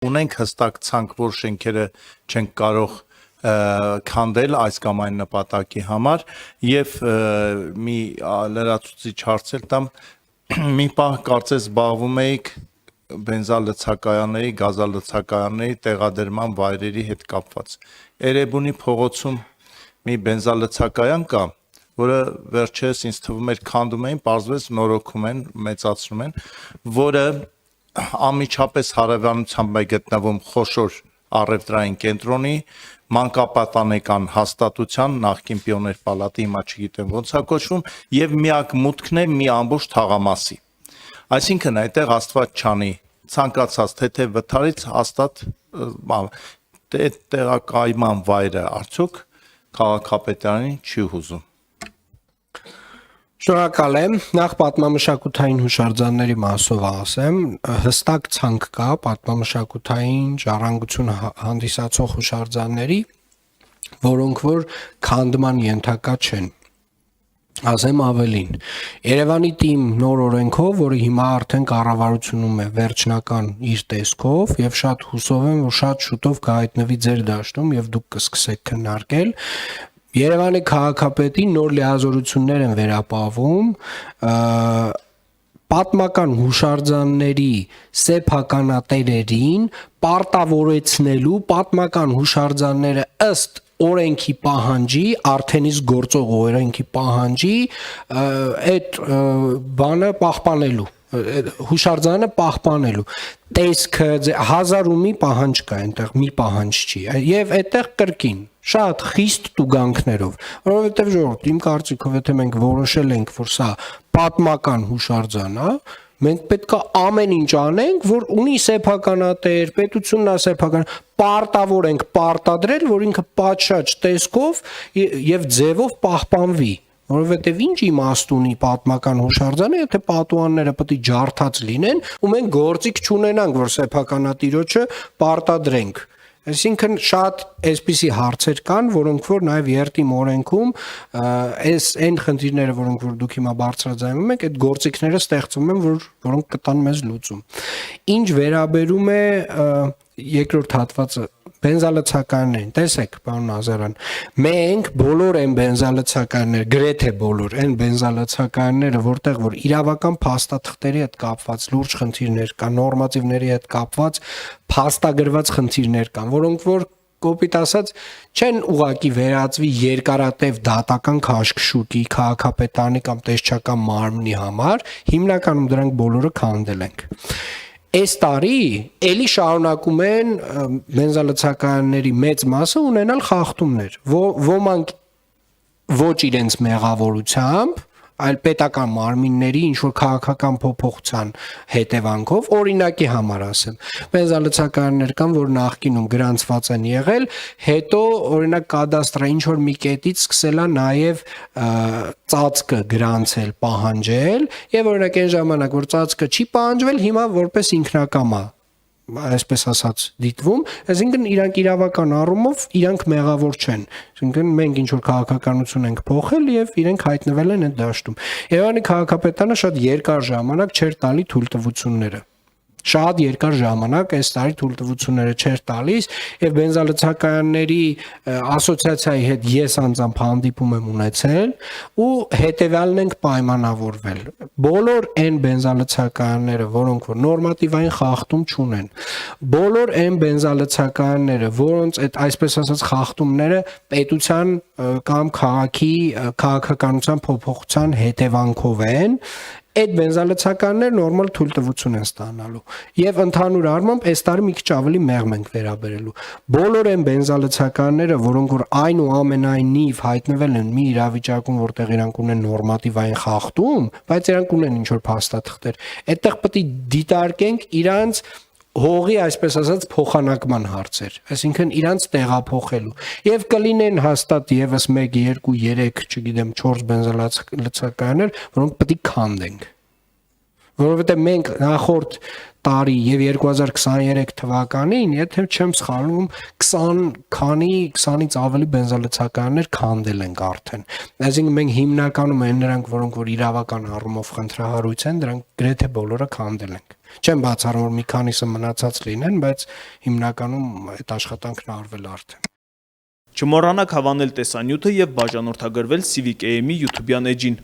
Ունենք հստակ ցանկ, որ շենքերը չենք կարող քանդել այս կամ այն նպատակի համար եւ մի լրացուցիչ հարցեր տամ մի պահ կարծես զբաղվում էիք բենզալցակայանների, գազալցակայանների տեղադրման վայրերի հետ կապված։ Էրեբունի փողոցում մի բենզալցակայան կա, որը վերջերս ինձ թվում էր քանդում էին, պարզվեց նորոգում են, մեծացնում են, որը անմիջապես հարևանությամբ է գտնվում խոշոր առևտրային կենտրոնի, մանկապատանեկան հաստատության, նախկին Պիոներ պալատի, հիմա չգիտեմ ոնց է կոչվում, եւ միակ մուտքն է մի ամբողջ թաղամասի։ Այսինքն այդտեղ Աստված չանի, ցանկացած թե վթարից հաստատ տեղակայման վայրը արդյոք քաղաքապետարանին չի հուզում։ Շնորհակալ եմ, նախ պատմամշակութային հուշարձանների մասով ասեմ, հստակ ցանկ կա պատմամշակութային ժառանգություն հանդիսացող հուշարձանների, որոնք որ քանդման ենթակա չեն։ Ասեմ ավելին, Երևանի թիմ նոր օրենքով, որը հիմա արդեն կառավարությունում է վերջնական իր տեսքով եւ շատ հուսով եմ, որ շատ շուտով կհայտնվի ձեր դաշտում եւ դուք կսկսեք քննարկել, Երևանի քաղաքապետի նոր լիազորություններ են վերապահվում պատմական հուշարձանների սեփականատերերին պարտավորեցնելու պատմական հուշարձանները ըստ օրենքի պահանջի, արդեն իսկ գործող օրենքի պահանջի այդ բանը պահպանելու հուշարձանը պահպանելու տեսքը 1000 ու մի պահանջ կա այնտեղ մի պահանջ չի եւ այդտեղ կրկին շատ խիստ տուգանքներով որովհետեւ ժողովուրդ իմ կարծիքով եթե մենք որոշել ենք որ սա պատմական հուշարձան է մենք պետք է ամեն ինչ անենք որ ունի սեփականատեր պետությունն է սեփական պարտավոր ենք պարտադրել որ ինքը պատշաճ տեսքով եւ ձևով պահպանվի որովհետև ինչ իմաստ ունի պատմական հուշարձանը, եթե պատուհանները պետք է ջարդած լինեն, ու մենք գործիք չունենանք, որ սեփականատիրոջը պարտադրենք։ Այսինքն շատ այսպիսի հարցեր կան, որոնք որ նաև երթիմ օրենքում այս այն խնդիրները, որոնք որ դուք հիմա բարձրաձայնում եք, այդ գործիքները ստեղծվում են, որոնք կտան մեզ լուծում։ Ինչ վերաբերում է երկրորդ հատվածը բենզալցակայաններին, տեսեք, պարոն Ազարյան, մենք բոլոր այն բենզալցակայանները, գրեթե բոլոր այն բենզալցակայանները, որտեղ որ իրավական փաստաթղթերի հետ կապված լուրջ խնդիրներ կան, նորմատիվների հետ կապված փաստագրված խնդիրներ կան, որոնք որ կոպիտ ասած չեն ուղակի վերածվի երկարատև դատական քաշքշուկի, քաղաքապետարանի կամ տեսչական մարմնի համար, հիմնականում դրանք բոլորը քանդել ենք։ Այս տարի էլի շարունակում են բենզալցակայանների մեծ մասը ունենալ խախտումներ, ոմանք ոչ իրենց մեղավորությամբ, այլ պետական մարմինների ինչ-որ քաղաքական փոփոխության հետևանքով, օրինակի համար ասեմ, բենզալցակայաններ կան, որ նախկինում գրանցված են եղել, հետո օրինակ կադաստրը ինչ-որ մի կետից սկսել է նաև ծածկը գրանցել, պահանջել, եւ օրինակ այն ժամանակ, որ ծածկը չի պահանջվել, հիմա որպես ինքնակամ է այսպես ասած դիտվում, այսինքն իրանք իրավական առումով իրանք մեղավոր չեն, այսինքն մենք ինչ որ քաղաքականություն ենք փոխել եւ իրենք հայտնվել են այդ դաշտում։ Երևանի քաղաքապետարանը շատ երկար ժամանակ չէր տալի թույլտվությունները։ Շատ երկար ժամանակ այս տարի թույլտվությունները չէր տալիս եւ բենզալցակայանների ասոցիացիայի հետ ես անձամբ հանդիպում եմ ունեցել ու հետեւյալն ենք պայմանավորվել բոլոր այն բենզալցակայանները որոնք որ նորմատիվային խախտում չունեն բոլոր այն բենզալցակայանները որոնց այդ այսպես ասած խախտումները պետության կամ քաղաքի քաղաքականության փոփոխության հետևանքով են այդ բենզալցակայանները նորմալ թույլտվություն են ստանալու եւ ընդհանուր առմամբ այս տարի մի քիչ ավելի մեղմ ենք վերաբերելու բոլոր այն բենզալցակայանները որոնք որ այնուամենայնիվ հայտնվել են մի իրավիճակում որտեղ իրանք ունեն նորմատիվային խախտում բայց իրանք ունեն ինչ որ փաստաթղթեր այդտեղ պետք է դիտարկենք իրանց հողի այսպես ասած փոխանակման հարցեր, այսինքն իրանց տեղափոխելու եւ կլինեն հաստատ եւս 1, 2, 3, չգիտեմ 4 բենզալցակայաններ, որոնք պետք է քանդենք։ Որովհետեւ մենք նախորդ տարի եւ 2023 թվականին, եթե չեմ սխալվում, 20-ից ավելի բենզալցակայաններ քանդել ենք արդեն։ Այսինքն մենք հիմնականում այն նրանք, որոնք որ իրավական առումով խնդրահարույց են, դրանք գրեթե բոլորը քանդել ենք։ Չեմ բացառում որ մի քանիսը մնացած լինեն, բայց հիմնականում այդ աշխատանքն արվել արդեն։ Չմոռանաք հավանել տեսանյութը եւ բաժանորդագրվել Civic AM-ի YouTube-յան էջին։